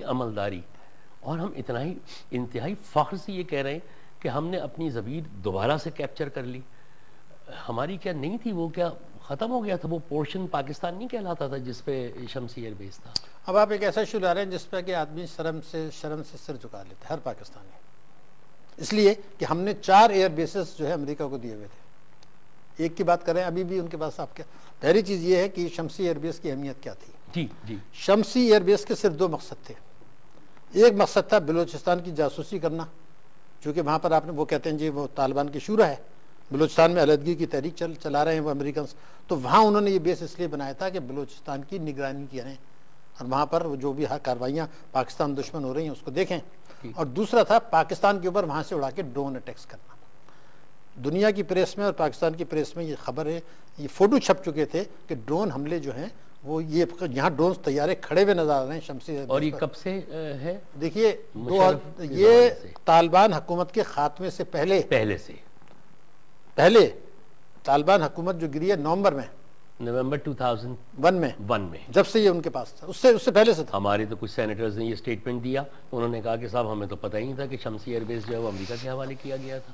عملداری، اور ہم اتنا ہی انتہائی فخر سے یہ کہہ رہے ہیں کہ ہم نے اپنی زمین دوبارہ سے کیپچر کر لی. ہماری کیا نہیں تھی، وہ کیا ختم ہو گیا تھا؟ وہ پورشن پاکستان نہیں کہلاتا تھا جس پہ شمسی ایئر بیس تھا. اب آپ ایک ایسا ایشو لا رہے ہیں جس پہ کہ آدمی شرم سے سر جھکا لیتا ہے، ہر پاکستانی، اس لیے کہ ہم نے 4 ایئر بیسز جو ہے امریکہ کو دیے ہوئے تھے. ایک کی بات کریں ابھی بھی ان کے پاس. آپ کیا پہلی چیز یہ ہے کہ شمسی ایئر بیس کی اہمیت کیا تھی. جی شمسی ایئر بیس کے صرف 2 مقصد تھے. ایک مقصد تھا بلوچستان کی جاسوسی کرنا، چونکہ وہاں پر آپ نے وہ کہتے ہیں جی وہ طالبان کی شورا ہے، بلوچستان میں علیحدگی کی تحریک چلا رہے ہیں وہ امریکنز، تو وہاں انہوں نے یہ بیس اس لیے بنایا تھا کہ بلوچستان کی نگرانی کریں اور وہاں پر جو بھی کاروائیاں پاکستان دشمن ہو رہی ہیں اس کو دیکھیں. اور دوسرا تھا پاکستان کے اوپر وہاں سے اڑا کے ڈرون اٹیکس کرنا. دنیا کی پریس میں اور پاکستان کی پریس میں یہ خبر ہے، یہ فوٹو چھپ چکے تھے کہ ڈرون حملے جو ہیں وہ یہ یہاں ڈرون طیارے کھڑے ہوئے نظر آ رہے ہیں شمسی. اور یہ کب سے ہے؟ دیکھیے یہ طالبان حکومت کے خاتمے سے پہلے طالبان حکومت جو گری ہے نومبر 2001 میں، جب سے یہ ان کے پاس تھا، اس سے پہلے سے تھا. ہمارے تو کچھ سینیٹرز نے یہ سٹیٹمنٹ دیا، انہوں نے کہا کہ صاحب ہمیں تو پتہ ہی نہیں تھا کہ شمسی ایئر بیس جو ہے وہ امریکہ کے حوالے کیا گیا تھا.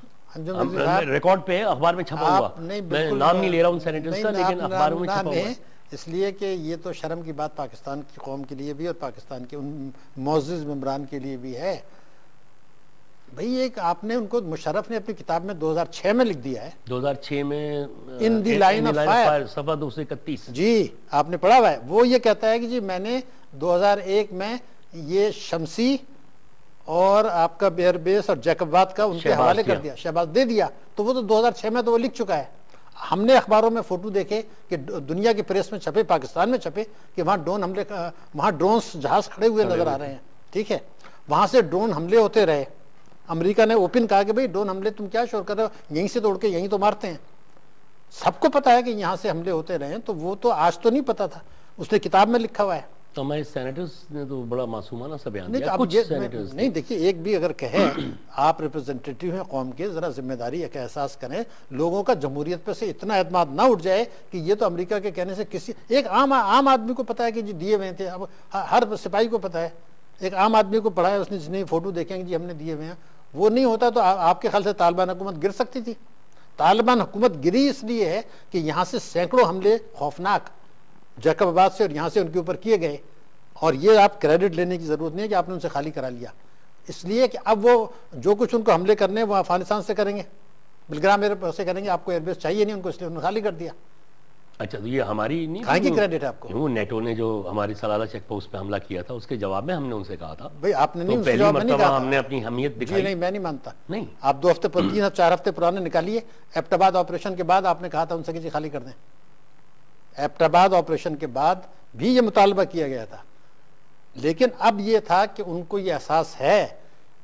ریکارڈ پہ ہے، اخبار میں چھپا ہوا. میں نام نہیں لے رہا ان سینیٹرز کا، لیکن اخباروں میں چھپا ہوا ہے. اس لیے کہ یہ تو شرم کی بات پاکستان کی قوم کے لیے بھی اور پاکستان کے ان معزز ممبران کے لیے بھی ہے. بھئی ایک آپ نے ان کو مشرف نے اپنی کتاب میں 2006 میں لکھ دیا ہے، 2006 میں ان دی لائن آف فائر، صفحہ 231. جی آپ نے پڑھا ہوا ہے. وہ یہ کہتا ہے کہ جی میں نے 2001 میں یہ شمسی اور آپ کا ایئر بیس اور جیکب آباد کا ان کے حوالے کر دیا، شہباز دے دیا. تو وہ تو 2006 میں تو وہ لکھ چکا ہے. ہم نے اخباروں میں فوٹو دیکھے کہ دنیا کی پریس میں چھپے، پاکستان میں چھپے کہ وہاں ڈرون حملے وہاں ڈرونز جہاز کھڑے ہوئے نظر آ رہے ہیں. ٹھیک ہے، وہاں سے ڈرون حملے ہوتے رہے. امریکہ نے اوپن کہا کہ بھئی ڈرون حملے تم کیا شور کر رہے ہو، یہیں سے توڑ کے یہیں تو مارتے ہیں. سب کو پتا ہے کہ یہاں سے حملے ہوتے رہے ہیں. تو وہ تو آج تو نہیں پتا تھا، اس نے کتاب میں لکھا ہوا ہے. تو ہمارے سینیٹرز نے تو بڑا معصومانہ سا بیان دیا. نہیں دیکھیے ایک بھی اگر کہے آپ ریپرزنٹیٹیو ہیں قوم کے، ذرا ذمہ داری کا احساس کریں. لوگوں کا جمہوریت پہ سے اتنا اعتماد نہ اٹھ جائے کہ یہ تو امریکہ کے کہنے سے کسی ایک عام آدمی کو پتا ہے کہ جی دیے ہوئے تھے. اب ہر سپاہی کو پتا ہے، ایک عام آدمی کو پڑھا ہے اس نے، جس نے فوٹو دیکھیں کہ جی ہم نے دیے ہوئے ہیں. وہ نہیں ہوتا تو آپ کے خیال سے طالبان حکومت گر سکتی تھی؟ طالبان حکومت گری اس لیے ہے کہ یہاں سے سینکڑوں حملے خوفناک جیکب آباد سے اور یہاں سے ان کے اوپر کیے گئے. اور یہ آپ کریڈٹ لینے کی ضرورت نہیں ہے کہ آپ نے ان سے خالی کرا لیا. اس لیے کہ اب وہ جو کچھ ان کو حملے کرنے وہ افغانستان سے کریں گے، بلگرام ایئر سے کریں گے. آپ کو ایئر بیس چاہیے نہیں ان کو، اس لیے انہوں نے خالی کر دیا. اچھا تو یہ ہماری نہیں کہاں کی کریڈٹ ہے آپ کو؟ وہ نیٹو نے جو ہماری سلالہ چیک پوسٹ پہ حملہ کیا تھا اس کے جواب میں ہم نے ان سے کہا تھا. بھئی آپ نے نہیں، پہلی مرتبہ ہم نے اپنی اہمیت دکھائی. جی نہیں میں نہیں مانتا. نہیں آپ 2 ہفتے 3 4 ہفتے پرانے نکالیے. ایبٹ آباد آپریشن کے بعد آپ نے کہا تھا ان سے کہ جی خالی کر دیں. ایبٹ آباد آپریشن کے بعد بھی یہ مطالبہ کیا گیا تھا. لیکن اب یہ تھا کہ ان کو یہ احساس ہے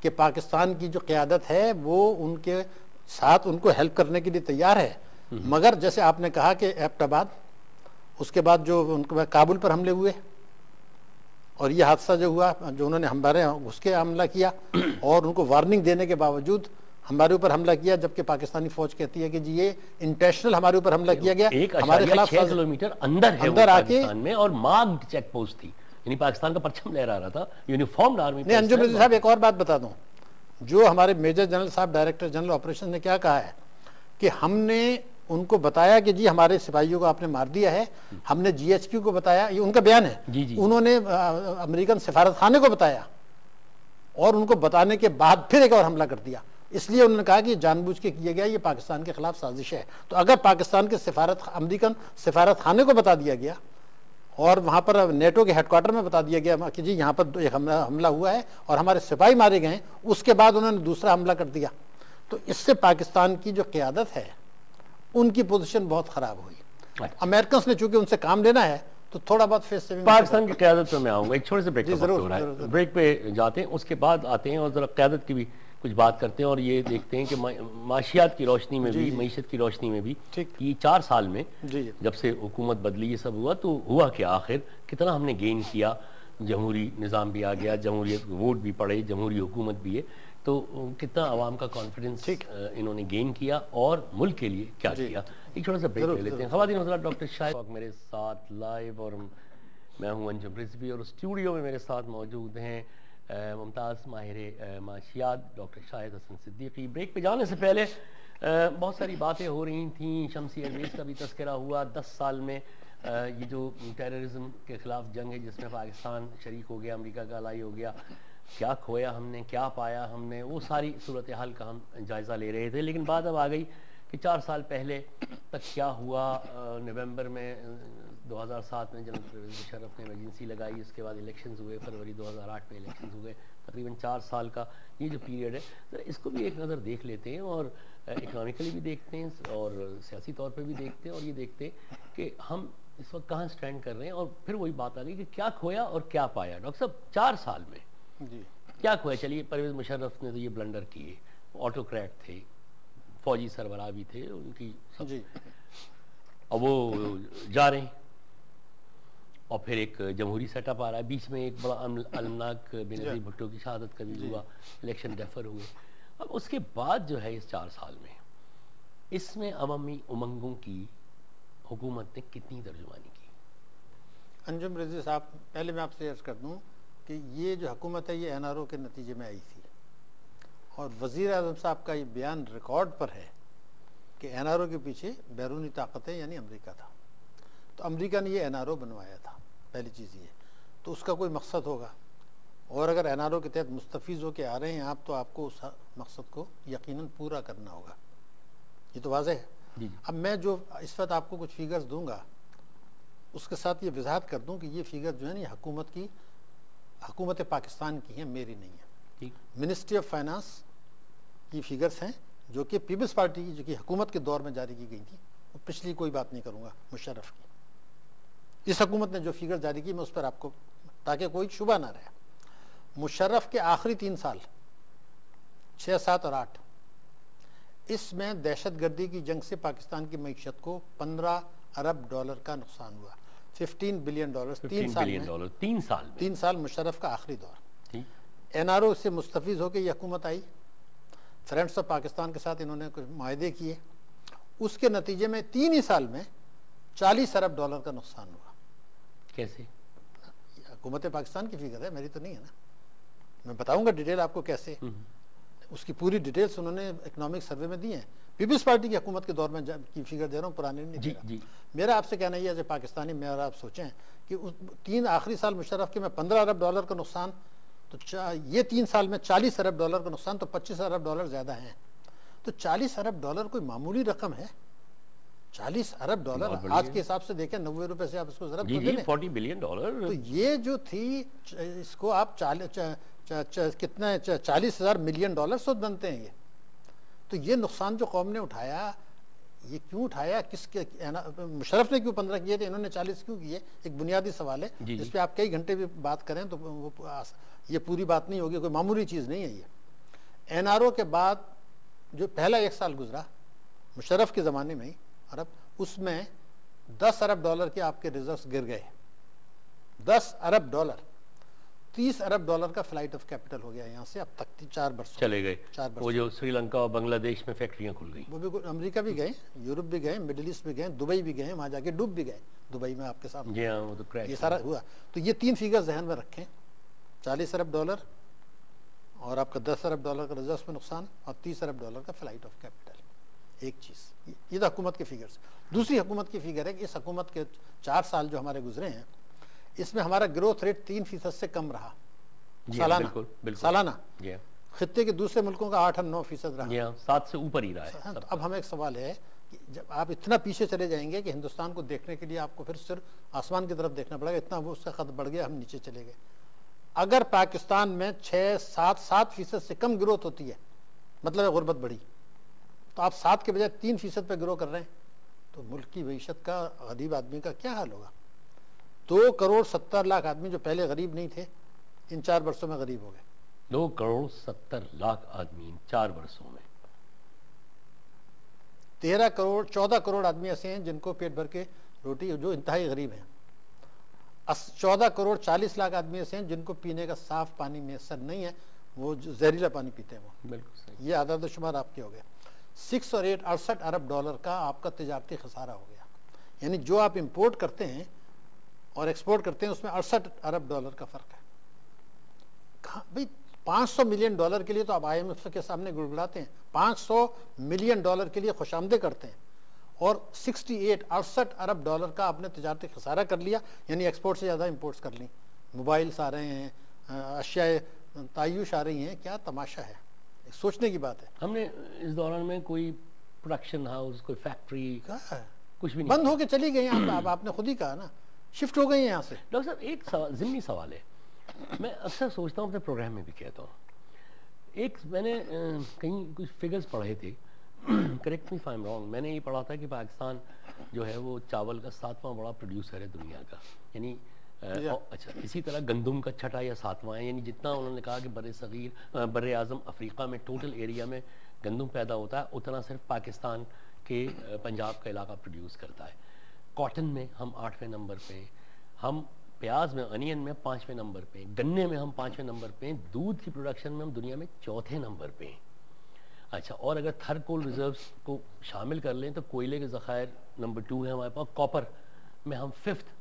کہ پاکستان کی جو قیادت ہے وہ ان کے ساتھ ان کو ہیلپ کرنے کے لیے تیار ہے. مگر جیسے آپ نے کہا کہ ایبٹ آباد، اس کے بعد جو ان کے کابل پر حملے ہوئے اور یہ حادثہ جو ہوا جو انہوں نے ہمارے اس کے حملہ کیا اور ان کو وارننگ دینے کے باوجود ہمارے اوپر حملہ کیا، جبکہ پاکستانی فوج کہتی ہے کہ جی یہ انٹینشنل ہمارے اوپر حملہ کیا گیا. ہمارے خلاف 6 کلومیٹر اندر آ کے میں اور مارکڈ چیک پوسٹ تھی، یعنی پاکستان کا پرچم لہرا رہا تھا، یونیفارمڈ آرمی. نہیں انجم رضی صاحب ایک اور بات بتا دوں، جو ہمارے میجر جنرل صاحب ڈائریکٹر جنرل آپریشن نے کیا کہا ہے کہ ہم نے ان کو بتایا کہ جی ہمارے سپاہیوں کو آپ نے مار دیا ہے. ہم نے جی ایچ کیو کو بتایا، یہ ان کا بیان ہے. انہوں نے امریکن سفارت خانے کو بتایا اور ان کو بتانے کے بعد پھر ایک اور حملہ کر دیا. اس لیے انہوں نے کہا کہ یہ جان بوجھ کے کیا گیا، یہ پاکستان کے خلاف سازش ہے. تو اگر پاکستان کے امریکن سفارت خانے کو بتا دیا گیا اور وہاں پر نیٹو کے ہیڈ کوارٹر میں بتا دیا گیا کہ جی یہاں پر ایک حملہ ہوا ہے اور ہمارے سپاہی مارے گئے ہیں، اس کے بعد انہوں نے دوسرا حملہ کر دیا، تو اس سے پاکستان کی جو قیادت ہے ان کی پوزیشن بہت خراب ہوئی. امریکنز نے چونکہ ان سے کام لینا ہے تو تھوڑا بہت فیس سیونگ. پاکستان کی قیادت پہ میں آؤں گا، ایک چھوٹے سے بریک کا وقت ہو رہا ہے، بریک پہ جاتے ہیں، اس کے بعد آتے ہیں اور ذرا قیادت کی بھی کچھ بات کرتے ہیں اور یہ دیکھتے ہیں کہ معاشیات کی روشنی میں بھی، معیشت کی روشنی میں بھی یہ 4 سال میں جب سے حکومت بدلی یہ سب ہوا تو ہوا کہ آخر کتنا ہم نے گین کیا. جمہوری نظام بھی آ گیا، جمہوریت ووٹ بھی پڑے، جمہوری حکومت بھی ہے، تو کتنا عوام کا کانفیڈنس انہوں نے گین کیا اور ملک کے لیے کیا کیا. ایک چھوٹا سا بریک لے لیتے ہیں. خواتین حضرات، ڈاکٹر شاہد میرے ساتھ لائیو اور میں ہوں انجم رضوی اور اسٹوڈیو میں میرے ساتھ موجود ہیں ممتاز ماہر معاشیات ڈاکٹر شاہد حسن صدیقی۔ بریک پہ جانے سے پہلے بہت ساری باتیں ہو رہی تھیں، شمسی ایئرویز کا بھی تذکرہ ہوا۔ 10 سال میں یہ جو ٹیررزم کے خلاف جنگ ہے جس میں پاکستان شریک ہو گیا، امریکہ کا الائی ہو گیا، کیا کھویا ہم نے، کیا پایا ہم نے، وہ ساری صورتحال کا ہم جائزہ لے رہے تھے۔ لیکن بات اب آ گئی کہ 4 سال پہلے تک کیا ہوا۔ نومبر میں 2007 میں جنرل پرویز مشرف نے ایمرجنسی لگائی، اس کے بعد الیکشنز ہوئے، فروری 2008 میں الیکشنز ہوئے۔ تقریباً 4 سال کا یہ جو پیریڈ ہے، ذرا اس کو بھی ایک نظر دیکھ لیتے ہیں اور اکنامکلی بھی دیکھتے ہیں اور سیاسی طور پہ بھی دیکھتے ہیں، اور یہ دیکھتے ہیں کہ ہم اس وقت کہاں سٹینڈ کر رہے ہیں۔ اور پھر وہی بات آ گئی کہ کیا کھویا اور کیا پایا۔ ڈاکٹر صاحب 4 سال میں کیا کھویا؟ چلیے پرویز مشرف نے تو یہ بلنڈر کیے، آٹوکریٹ تھے، فوجی سربراہ بھی تھے ان کی، اب وہ جا رہے ہیں اور پھر ایک جمہوری سیٹ اپ آ رہا ہے۔ بیچ میں ایک بڑا المناک بینظیر بھٹو کی شہادت کا بھی ہوا، الیکشن ڈیفر ہوئے۔ اب اس کے بعد جو ہے اس 4 سال میں اس میں عوامی امنگوں کی حکومت نے کتنی ترجمانی کی؟ انجم رضوی صاحب، پہلے میں آپ سے عرض کر دوں کہ یہ جو حکومت ہے یہ NRO کے نتیجے میں آئی تھی، اور وزیر اعظم صاحب کا یہ بیان ریکارڈ پر ہے کہ NRO کے پیچھے بیرونی طاقتیں یعنی امریکہ تھا، تو امریکہ نے یہ NRO بنوایا تھا۔ پہلی چیز یہ تو اس کا کوئی مقصد ہوگا، اور اگر NRO کے تحت مستفیض ہو کے آ رہے ہیں آپ، تو آپ کو اس مقصد کو یقیناً پورا کرنا ہوگا، یہ تو واضح ہے۔ اب میں جو اس وقت آپ کو کچھ فیگرز دوں گا اس کے ساتھ یہ وضاحت کر دوں کہ یہ فیگر جو ہے یہ حکومت پاکستان کی ہیں، میری نہیں ہے۔ منسٹری آف فائنانس کی فیگرز ہیں جو کہ پیپلز پارٹی کی جو کہ حکومت کے دور میں جاری کی گئی تھی، وہ پچھلی کوئی بات نہیں کروں گا مشرف کی۔ اس حکومت نے جو فیگر جاری کی میں اس پر آپ کو، تاکہ کوئی شبہ نہ رہے، مشرف کے آخری 3 سال 6، 7 اور 8، اس میں دہشت گردی کی جنگ سے پاکستان کی معیشت کو $15 ارب کا نقصان ہوا، $15 بلین 3 سال مشرف کا آخری دور۔ NRO سے مستفیض ہو کے یہ حکومت آئی، فرینڈس آف پاکستان کے ساتھ انہوں نے کچھ معاہدے کیے، اس کے نتیجے میں 3 ہی سال میں $40 ارب کا نقصان ہوا۔ کیسے؟ حکومت پاکستان کی فیگر ہے، میری تو نہیں ہے نا، میں بتاؤں گا ڈیٹیل آپ کو کیسے، اس کی پوری ڈیٹیلز انہوں نے اکنامک سروے میں دی ہیں۔ پیپلز پارٹی کی حکومت کے دور میں کی فیگر دے رہا ہوں، پرانے نہیں دے رہا۔ میرا آپ سے کہنا یہ ہے پاکستانی میں، اور آپ سوچیں کہ 3 آخری سال مشرف کے میں $15 ارب کا نقصان، تو یہ 3 سال میں $40 ارب کا نقصان، تو $25 ارب زیادہ ہیں۔ تو $40 ارب کوئی معمولی رقم ہے؟ $40 ارب آج کے حساب سے دیکھیں 90 روپے سے آپ اس کو ضرب کر دیں، $40 بلین۔ تو یہ جو تھی اس کو آپ کتنا $40,000 ملین سود بنتے ہیں یہ۔ تو یہ نقصان جو قوم نے اٹھایا، یہ کیوں اٹھایا، کس کے، مشرف نے کیوں 15 کیے تھے، انہوں نے 40 کیوں کیے؟ ایک بنیادی سوال ہے جس پہ آپ کئی گھنٹے بھی بات کریں تو یہ پوری بات نہیں ہوگی، کوئی معمولی چیز نہیں ہے یہ۔ NRO کے بعد جو پہلا 1 سال گزرا مشرف کے زمانے میں ہی عرب، اس میں $10 ارب کے آپ کے ریزروز گر گئے، $10 ارب، $30 ارب کا فلائٹ آف کیپٹل ہو گیا یہاں سے اب تک 4 برسوں چلے گئے۔ وہ جو سری لنکا اور بنگلہ دیش میں فیکٹریاں کھل گئی، وہ بھی، امریکہ بھی گئے، یورپ بھی گئے، مڈل ایسٹ بھی گئے، دبئی بھی گئے، وہاں جا کے ڈوب بھی گئے، دبئی میں آپ کے سامنے یہ سارا ہوا۔ تو یہ 3 فیگر ذہن میں رکھیں، $40 ارب اور آپ کا $10 ارب کا ریزروز میں نقصان، اور $30 ارب کا فلائٹ آف کیپٹل۔ ایک چیز یہ تو حکومت کے فیگرز۔ دوسری حکومت کی فیگر ہے کہ اس حکومت کے 4 سال جو ہمارے گزرے ہیں، اس میں ہمارا گروتھ ریٹ 3% سے کم رہا سالانہ۔ خطے کے دوسرے ملکوں کا 8 اور 9% رہا، 7 سے اوپر ہی رہا ہے۔ اب ہمیں ایک سوال ہے کہ جب آپ اتنا پیچھے چلے جائیں گے کہ ہندوستان کو دیکھنے کے لیے آپ کو پھر صرف آسمان کی طرف دیکھنا پڑے گا، اتنا وہ اس سے خط بڑھ گیا، ہم نیچے چلے گئے۔ اگر پاکستان میں 6-7% سے کم گروتھ ہوتی ہے، مطلب ہے غربت بڑھی، تو آپ 7 کے بجائے 3% پہ گرو کر رہے ہیں، تو ملک کی معیشت کا، غریب آدمی کا کیا حال ہوگا؟ 2.70 کروڑ آدمی جو پہلے غریب نہیں تھے، ان 4 برسوں میں غریب ہو گئے۔ 2.70 کروڑ آدمی 4 برسوں میں۔ 14 کروڑ آدمی ایسے ہیں جن کو پیٹ بھر کے روٹی، جو انتہائی غریب ہیں۔ 14 کروڑ 40 لاکھ آدمی ایسے ہیں جن کو پینے کا صاف پانی میسر نہیں ہے، وہ زہریلا پانی پیتے ہیں، وہ بالکل صحیح۔ یہ اعداد و شمار آپ کے ہو گئے۔ 6 اور 8 68 ارب ڈالر کا آپ کا تجارتی خسارہ ہو گیا، یعنی جو آپ امپورٹ کرتے ہیں اور ایکسپورٹ کرتے ہیں اس میں 68 ارب ڈالر کا فرق ہے. کہاں بھائی 500 ملین ڈالر کے لیے تو آپ IMF کے سامنے گڑگڑاتے ہیں, 500 ملین ڈالر کے لیے خوش آمدید کرتے ہیں, اور 68 ارب ڈالر کا آپ نے تجارتی خسارہ کر لیا, یعنی ایکسپورٹ سے زیادہ امپورٹس کر لیں. موبائلس آ رہے ہیں, اشیاء تعیش آ رہی ہیں, کیا تماشا ہے, سوچنے کی بات ہے. ہم نے اس دوران میں کوئی پروڈکشن ہاؤس, کوئی فیکٹری, کچھ بھی بند ہو کے چلی گئی ہیں. آپ نے خود ہی کہا نا, شفٹ ہو گئی ہیں یہاں سے. ڈاکٹر صاحب ایک ضمنی سوال ہے, میں اکثر سوچتا ہوں اپنے پروگرام میں بھی کہتا ہوں, ایک میں نے کہیں کچھ فگرز پڑھے تھے, correct me if I am wrong, میں نے یہ پڑھا تھا کہ پاکستان جو ہے وہ چاول کا 7واں بڑا پروڈیوسر ہے دنیا کا, یعنی اچھا اسی طرح گندم کا 6واں یا 7واں ہے, یعنی جتنا انہوں نے کہا کہ بر اعظم افریقہ میں ٹوٹل ایریا میں گندم پیدا ہوتا ہے, اتنا صرف پاکستان کے پنجاب کا علاقہ پروڈیوس کرتا ہے. کاٹن میں ہم 8ویں نمبر پہ, ہم پیاز میں انین میں 5ویں نمبر پہ, گنے میں ہم 5ویں نمبر پہ, دودھ کی پروڈکشن میں ہم دنیا میں 4تھے نمبر پہ ہیں. اچھا, اور اگر تھر کول ریزروز کو شامل کر لیں تو کوئلے کے ذخائر نمبر 2 ہے ہمارے پاس, کاپر میں ہم 5th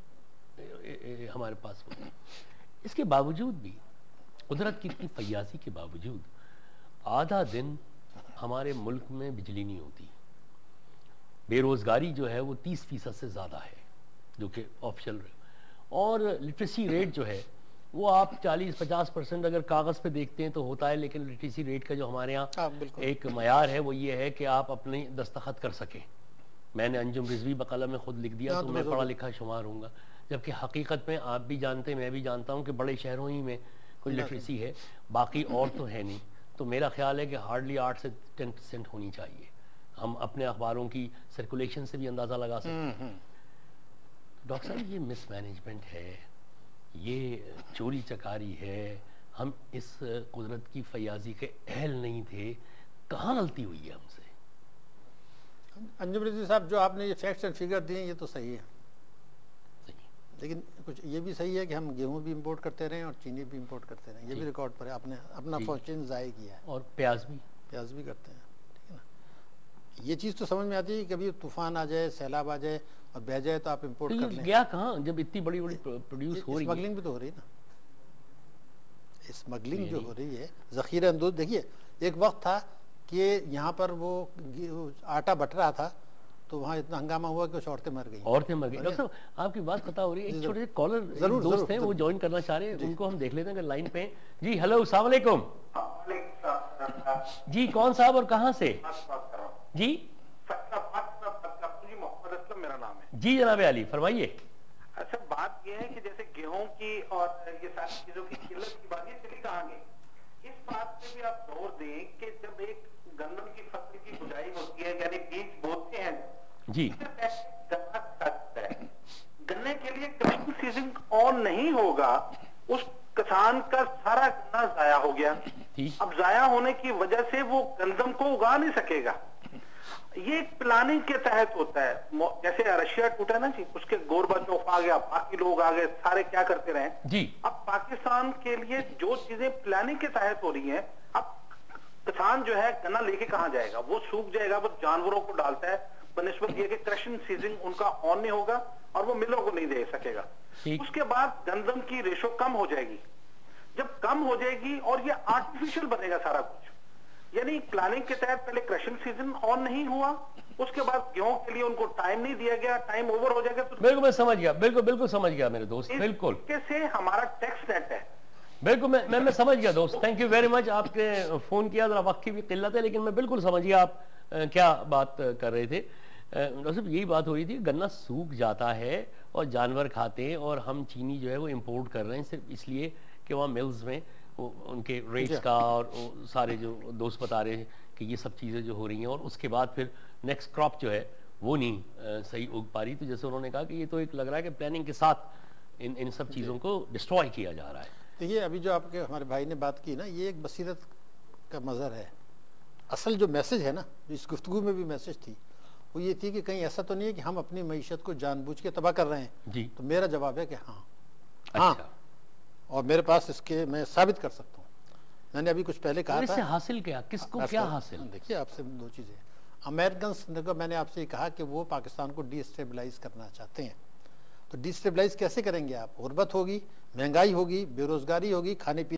ہمارے پاس. اس کے باوجود بھی, قدرت کی اتنی فیاضی کے باوجود, آدھا دن ہمارے ملک میں بجلی نہیں ہوتی. بے روزگاری جو ہے وہ 30% سے زیادہ ہے, جو کہ آفیشل, اور لٹریسی ریٹ جو ہے وہ آپ 40-50% اگر کاغذ پہ دیکھتے ہیں تو ہوتا ہے, لیکن لٹریسی ریٹ کا جو ہمارے یہاں ایک معیار ہے وہ یہ ہے کہ آپ اپنی دستخط کر سکیں. میں نے انجم رضوی بقلم میں خود لکھ دیا تو میں پڑھا لکھا شمار ہوں گا, جبکہ حقیقت میں آپ بھی جانتے ہیں, میں بھی جانتا ہوں کہ بڑے شہروں ہی میں کوئی لٹریسی ہے, باقی اور تو ہے نہیں. تو میرا خیال ہے کہ ہارڈلی 8 سے 10% ہونی چاہیے. ہم اپنے اخباروں کی سرکولیشن سے بھی اندازہ لگا سکتے ہیں. ڈاکٹر صاحب یہ مس مینجمنٹ ہے, یہ چوری چکاری ہے, ہم اس قدرت کی فیاضی کے اہل نہیں تھے, کہاں غلطی ہوئی ہے ہم سے؟ انجم رضوی صاحب, جو آپ نے یہ فیکٹس اینڈ فگر دیے یہ تو صحیح ہے, لیکن کچھ یہ بھی صحیح ہے کہ ہم گیہوں بھی امپورٹ کرتے رہے اور چینی بھی امپورٹ کرتے رہے, یہ بھی ریکارڈ پر ہے, آپ نے اپنا فارچون ضائع کیا ہے. اور پیاز بھی کرتے ہیں, ٹھیک ہے نا. یہ چیز تو سمجھ میں آتی ہے کہ کبھی طوفان آ جائے, سیلاب آ جائے اور بہ جائے تو آپ امپورٹ کر لیں. گیا کہاں جب اتنی بڑی پروڈیوس ہو رہی ہے؟ اسمگلنگ بھی تو ہو رہی ہے نا, اسمگلنگ جو ہو رہی ہے, ذخیرہ اندوز. دیکھیے ایک وقت تھا کہ یہاں پر وہ آٹا بٹ رہا تھا تو وہاں اتنا ہنگامہ ہوا کہ کچھ عورتیں مر گئی. ڈاکٹر صاحب آپ کی بات قطع ہو رہی ہے, ایک چھوٹے سے کالر دوست ہیں وہ جوائن کرنا چاہ رہے ہیں, ان کو ہم دیکھ لیتے ہیں اگر لائن پہ. جی ہیلو, السلام علیکم. جی کون صاحب اور کہاں سے؟ جی محمد اسلم میرا نام ہے. جی جناب علی فرمائیے. اچھا بات یہ ہے کہ جیسے گیہوں کی اور یہ ساری چیزوں کی قلت کی بات یہ چلی کہاں گئی, اس بات پہ بھی آپ زور دیں کہ جب ایک گندم کی فصل کی بجائی ہوتی ہے یعنی بیج بوتے ہیں جی, گنے کے لیے کرشنگ سیزن آن نہیں ہوگا, اس کسان کا سارا گنا ضائع ہو گیا. اب ضائع ہونے کی وجہ سے وہ گندم کو اگا نہیں سکے گا. یہ پلاننگ کے تحت ہوتا ہے, جیسے رشیا ٹوٹا نا جی, اس کے گورباچوف آ گیا, باقی لوگ آ گئے, سارے کیا کرتے رہے جی. اب پاکستان کے لیے جو چیزیں پلاننگ کے تحت ہو رہی ہیں, اب کسان جو ہے گنا لے کے کہاں جائے گا, وہ سوکھ جائے گا, وہ جانوروں کو ڈالتا ہے, بنسبت یہ کہ کرشنگ سیزن ان کا آن نہیں ہوگا اور وہ ملوں کو نہیں دے سکے گا. اس کے بعد گندم کی ریشو کم ہو جائے گی, جب کم ہو جائے گی اور یہ آرٹیفیشل بنے گا سارا کچھ, یعنی پلاننگ کے تحت پہلے کرشنگ سیزن آن نہیں ہوا, اس کے بعد گیہوں کے لیے ان کو ٹائم نہیں دیا گیا, ٹائم اوور ہو جائے گا. بالکل میں سمجھ گیا, بالکل سمجھ گیا میرے دوست, بالکل سے ہمارا ٹیکس نیٹ ہے. بالکل میں سمجھ گیا دوست, تھینک یو ویری مچ. آپ کے فون کیا, ذرا وقت کی بھی قلت ہے, لیکن میں بالکل سمجھ گیا آپ کیا بات کر رہے تھے. صرف یہی بات ہو رہی تھی, گنا سوکھ جاتا ہے اور جانور کھاتے ہیں, اور ہم چینی جو ہے وہ امپورٹ کر رہے ہیں صرف اس لیے کہ وہاں ملز میں ان کے ریٹس کا, اور سارے جو دوست بتا رہے ہیں کہ یہ سب چیزیں جو ہو رہی ہیں, اور اس کے بعد پھر نیکسٹ کراپ جو ہے وہ نہیں صحیح اگ پا رہی. تو جیسے انہوں نے کہا کہ یہ تو ایک لگ رہا ہے کہ پلاننگ کے ساتھ ان سب چیزوں کو ڈسٹروائے کیا جا رہا ہے. دیکھیے ابھی جو آپ کے ہمارے بھائی نے بات کی نا, یہ ایک بصیرت کا مظہر ہے. اصل جو میسج ہے نا, جو اس گفتگو میں بھی میسج تھی, وہ یہ تھی کہ کہیں ایسا تو نہیں ہے کہ ہم اپنی معیشت کو جان بوجھ کے تباہ کر رہے ہیں. جی, تو میرا جواب ہے کہ ہاں, اور میرے پاس اس کے میں ثابت کر سکتا ہوں. میں نے ابھی کچھ پہلے کہا تھا, حاصل کیا, کس کو کیا حاصل؟ دیکھیے آپ سے دو چیزیں. امریکنز کو میں نے آپ سے کہا کہ وہ پاکستان کو ڈی اسٹیبلائز کرنا چاہتے ہیں, تو ڈیسٹیبلائز کیسے کریں گے آپ؟ غربت ہوگی، مہنگائی ہوگی، بے روزگاری ہوگی، کھانے پینے